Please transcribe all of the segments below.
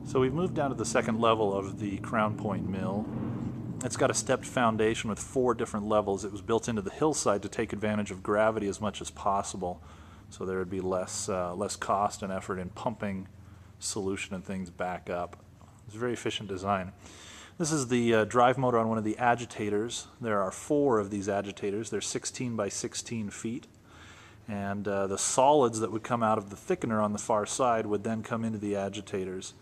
So we've moved down to the second level of the Crown Point mill. It's got a stepped foundation with 4 different levels. It was built into the hillside to take advantage of gravity as much as possible, so there would be less cost and effort in pumping solution and things back up. It's a very efficient design. This is the drive motor on one of the agitators. There are 4 of these agitators. They're 16 by 16 feet. And the solids that would come out of the thickener on the far side would then come into the agitators.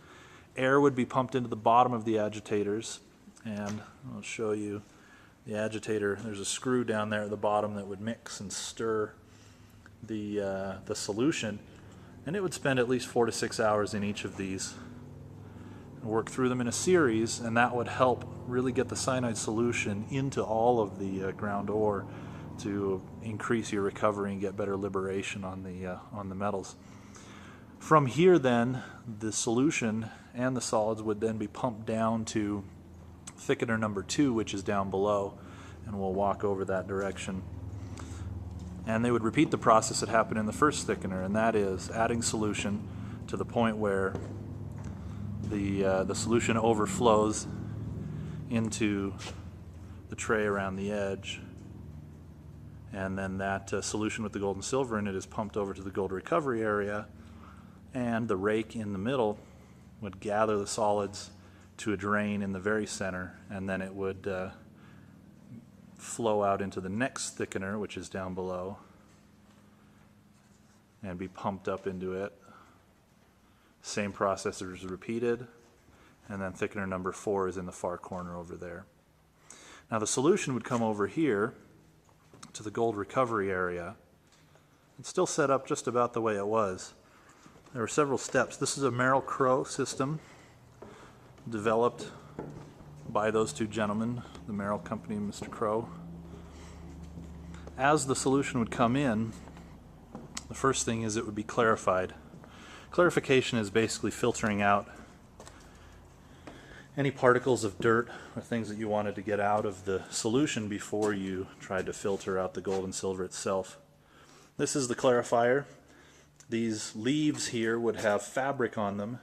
Air would be pumped into the bottom of the agitators, and I'll show you the agitator. There's a screw down there at the bottom that would mix and stir the solution, and it would spend at least 4 to 6 hours in each of these and work through them in a series, and that would help really get the cyanide solution into all of the ground ore to increase your recovery and get better liberation on the metals. From here then, the solution and the solids would then be pumped down to thickener number 2, which is down below, and we'll walk over that direction. And they would repeat the process that happened in the first thickener, and that is adding solution to the point where the solution overflows into the tray around the edge, and then that solution with the gold and silver in it is pumped over to the gold recovery area, and the rake in the middle would gather the solids to a drain in the very center, and then it would flow out into the next thickener, which is down below, and be pumped up into it. Same process is repeated, and then thickener number 4 is in the far corner over there. Now the solution would come over here to the gold recovery area. It's still set up just about the way it was. There were several steps. This is a Merrill-Crowe system developed by those 2 gentlemen, the Merrill Company and Mr. Crowe. As the solution would come in, the first thing is it would be clarified. Clarification is basically filtering out any particles of dirt or things that you wanted to get out of the solution before you tried to filter out the gold and silver itself. This is the clarifier. These leaves here would have fabric on them,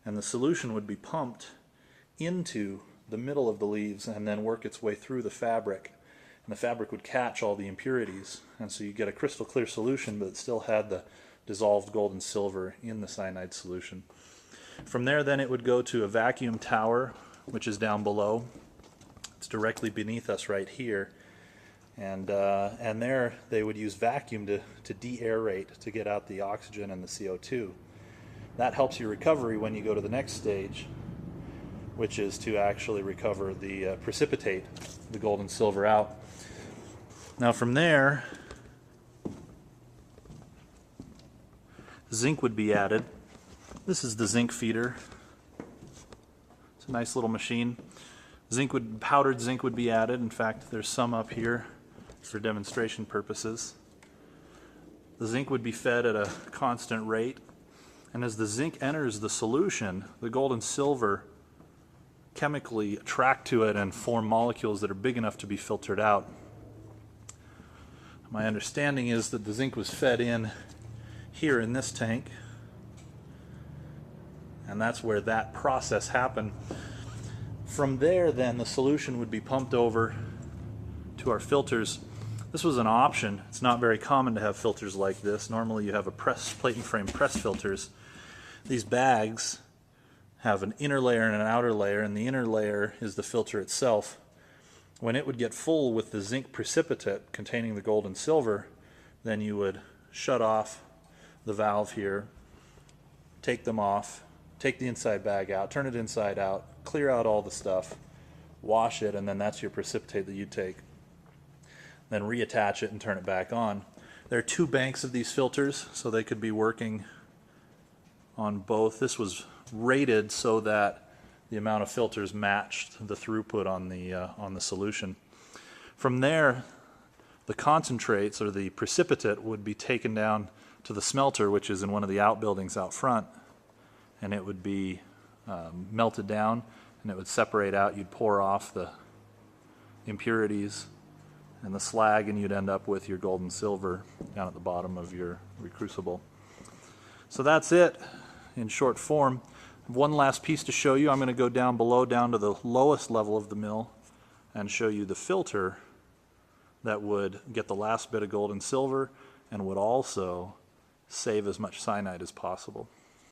and the solution would be pumped into the middle of the leaves and then work its way through the fabric. And the fabric would catch all the impurities, and so you get a crystal clear solution, but it still had the dissolved gold and silver in the cyanide solution. From there then it would go to a vacuum tower, which is down below. It's directly beneath us right here. And there they would use vacuum to de-aerate, to get out the oxygen and the CO2. That helps your recovery when you go to the next stage, which is to actually recover the precipitate, the gold and silver out. Now from there, zinc would be added. This is the zinc feeder. It's a nice little machine. Powdered zinc would be added. In fact, there's some up here for demonstration purposes. The zinc would be fed at a constant rate, and as the zinc enters the solution, the gold and silver chemically attract to it and form molecules that are big enough to be filtered out. My understanding is that the zinc was fed in here in this tank, and that's where that process happened. From there then the solution would be pumped over to our filters. This was an option. It's not very common to have filters like this. Normally you have a plate and frame press filters. These bags have an inner layer and an outer layer, and the inner layer is the filter itself. When it would get full with the zinc precipitate containing the gold and silver, then you would shut off the valve here, take them off, take the inside bag out, turn it inside out, clear out all the stuff, wash it, and then that's your precipitate that you take. Then reattach it and turn it back on. There are 2 banks of these filters, so they could be working on both. This was rated so that the amount of filters matched the throughput on the solution. From there, the concentrates or the precipitate would be taken down to the smelter, which is in one of the outbuildings out front, and it would be melted down, and it would separate out. You'd pour off the impurities and the slag, and you'd end up with your gold and silver down at the bottom of your crucible. So that's it in short form. One last piece to show you. I'm going to go down below, down to the lowest level of the mill, and show you the filter that would get the last bit of gold and silver and would also save as much cyanide as possible.